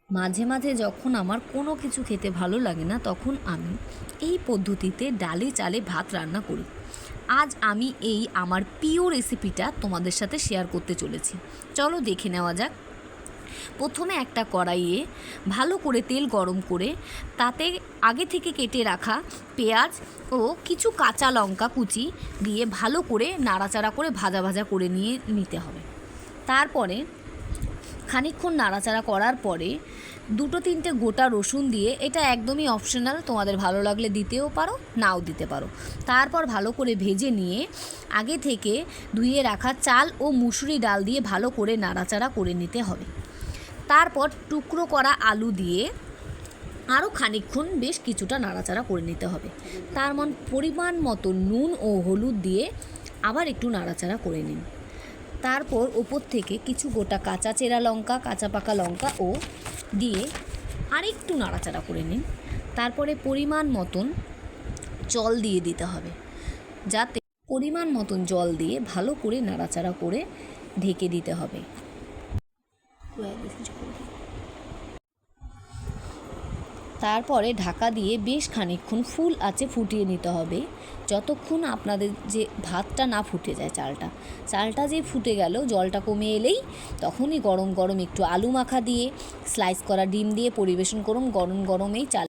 মাঝে মাঝে যখন আমার কোনো কিছু খেতে ভালো লাগে না, তখন আমি এই পদ্ধতিতে ডালে চালে ভাত রান্না করি। আজ আমি এই আমার প্রিয় রেসিপিটা তোমাদের সাথে শেয়ার করতে চলেছি। চলো দেখে নেওয়া যাক। প্রথমে একটা কড়াইয়ে ভালো করে তেল গরম করে তাতে আগে থেকে কেটে রাখা পেঁয়াজ ও কিছু কাঁচা লঙ্কা কুচি দিয়ে ভালো করে নাড়াচাড়া করে ভাজা ভাজা করে নিতে হবে। তারপরে খানিকক্ষণ নাড়াচাড়া করার পরে 2-3টে গোটা রসুন দিয়ে, এটা একদমই অপশনাল, তোমাদের ভালো লাগলে দিতেও পারো, নাও দিতে পারো। তারপর ভালো করে ভেজে নিয়ে আগে থেকে ধুয়ে রাখা চাল ও মুসুরি ডাল দিয়ে ভালো করে নাড়াচাড়া করে নিতে হবে। তারপর টুকরো করা আলু দিয়ে আরও খানিকক্ষণ বেশ কিছুটা নাড়াচাড়া করে নিতে হবে। তার পরিমাণ মতো নুন ও হলুদ দিয়ে আবার একটু নাড়াচাড়া করে নিন। তারপর ওপর থেকে কিছু গোটা কাঁচা চেরা লঙ্কা, কাঁচা পাকা লঙ্কা ও দিয়ে আরেকটু নাড়াচাড়া করে নিন। তারপরে পরিমাণ মতন জল দিয়ে দিতে হবে, যাতে পরিমাণ মতন জল দিয়ে ভালো করে নাড়াচাড়া করে ঢেকে দিতে হবে। তারপরে ঢাকা দিয়ে বেশ খানিকক্ষণ ফুল আঁচে ফুটিয়ে নিতে হবে, যতক্ষণ আপনাদের যে ভাতটা না ফুটে যায়। চালটা যে ফুটে গেল, জলটা কমে এলেই তখনই গরম গরম একটু আলু মাখা দিয়ে স্লাইস করা ডিম দিয়ে পরিবেশন করুন। গরম গরমেই চাল